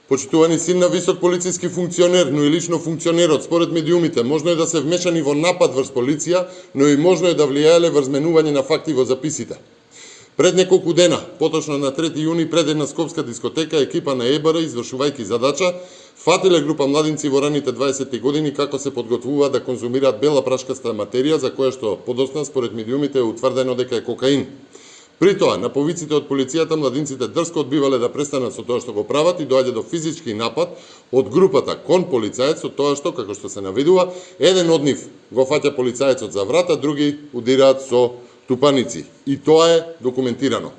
Почитувани син на висок полициски функционер, но и лично функционерот, според медиумите, можно е да се вмешани во напад врз полиција, но и можно е да влијаеле врз менување на факти во записите. Пред неколку дена, поточно на 3 јуни, пред една скопска дискотека, екипа на ЕБР, извршувајќи задача, фатиле група младинци во раните 20 години како се подготвуваат да конзумираат бела прашкаста материја, за која што подоцна според медиумите е утврдено дека е кокаин. При тоа, на повиците од полицијата, младинците дрско одбивале да престанат со тоа што го прават и доаѓа до физички напад од групата кон полицаец, од тоа што, како што се наведува, еден од нив го фаќа полицаецот за врата, други удираат со тупаници. И тоа е документирано.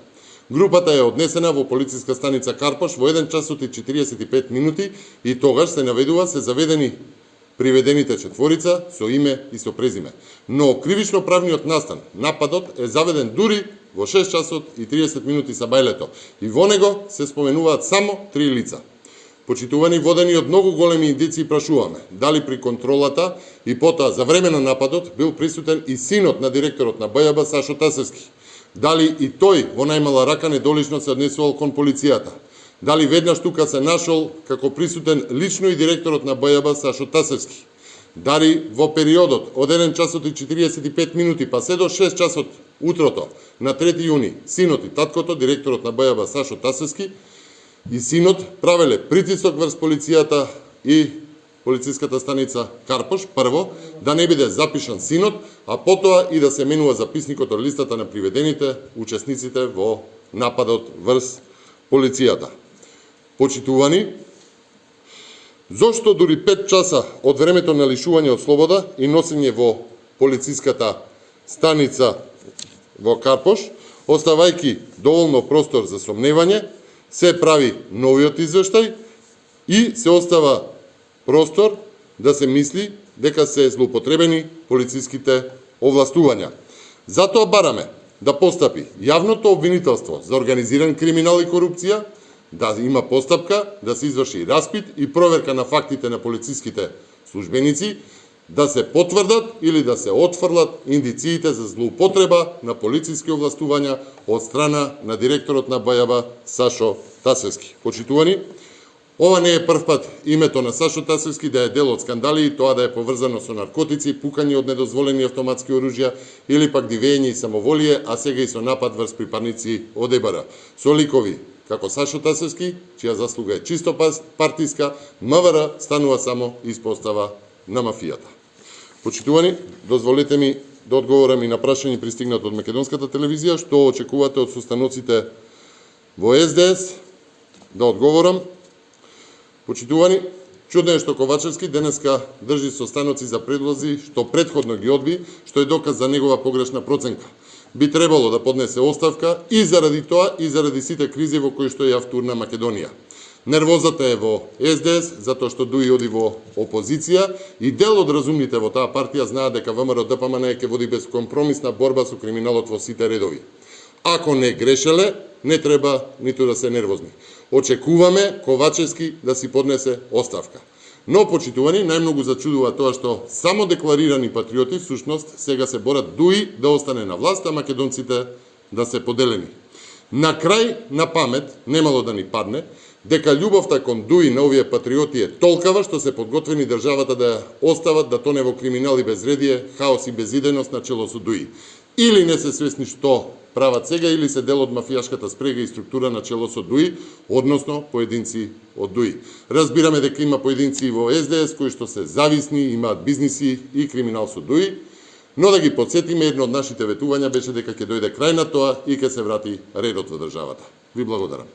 Групата е однесена во полициска станица Карпош во 1 часот и 45 минути и тогаш се наведува се заведени приведените четворица со име и со презиме. Но кривично правниот настан, нападот е заведен дури во 6 часот и 30 минути са бајлето и во него се споменуваат само 3 лица. Почитувани, водени од многу големи индици, прашуваме дали при контролата и потоа за време на нападот бил присутен и синот на директорот на БЈБ Сашо Тасевски. Дали и тој во најмала рака недолично се однесувал кон полицијата. Дали веднаш тука се нашол како присутен лично и директорот на БЈБ Сашо Тасевски. Дали во периодот од 1 часот и 45 минути па се до 6 часот утрото на 3 јуни, синот и таткото, директорот на БЈБ Сашо Тасевски и синот правеле притисок врз полицијата и полициската станица Карпош, прво, да не биде запишан синот, а потоа и да се менува записникот од листата на приведените учесниците во нападот врз полицијата. Почитувани, зошто дури 5 часа од времето на лишување од слобода и носење во полициската станица во Карпош, оставајќи доволно простор за сомневање, се прави новиот извештај и се остава простор да се мисли дека се злоупотребени полициските овластувања. Затоа бараме да постапи јавното обвинителство за организиран криминал и корупција, да има постапка, да се изврши распит и проверка на фактите на полициските службеници, да се потврдат или да се отфрлат индициите за злоупотреба на полициски овластувања од страна на директорот на БЈБ Сашо Тасевски. Почитувани, ова не е прв пат името на Сашо Тасевски да е дел од скандали и тоа да е поврзано со наркотици, пукање од недозволени автоматски оружја или пак дивење и самоволие, а сега и со напад врз припадници од ЕБР. Со ликови како Сашо Тасевски, чија заслуга е чисто партиска, МВР станува само испостава на мафијата. Почитувани, дозволете ми да одговорам и на прашање пристигнат од македонската телевизија, што очекувате од состаноците во СДС, да одговорам. Почитувани, чудно е што Ковачевски денеска држи состаноци за предлози што претходно ги одби, што е доказ за негова погрешна проценка. Би требало да поднесе оставка и заради тоа и заради сите кризи во кои што ја втурна Македонија. Нервозата е во СДС, затоа што дуи оди во опозиција и дел од разумните во таа партија знаат дека ВМРО ДПМН ќе води безкомпромисна борба со криминалот во сите редови. Ако не грешеле, не треба ниту да се нервозни. Очекуваме Ковачевски да си поднесе оставка. Но, почитувани, најмногу зачудува тоа што само декларирани патриоти всушност сега се борат дуи да остане на власт, а македонците да се поделени. На крај, на памет, немало да ни падне, дека љубовта кон дуи на овие патриоти е толкава што се подготвени државата да ја остават да тоне во криминал и безредие, хаос и безидејност на чело со дуи. Или не се свесни што прават сега, или се дел од мафијашката спрега и структура на чело со дуи, односно поединци од дуи. Разбираме дека има поединци во СДС кои што се зависни, имаат бизниси и криминал со дуи, но да ги подсетиме, едно од нашите ветувања беше дека ќе дојде крај на тоа и ќе се врати редот во државата. Ви благодарам.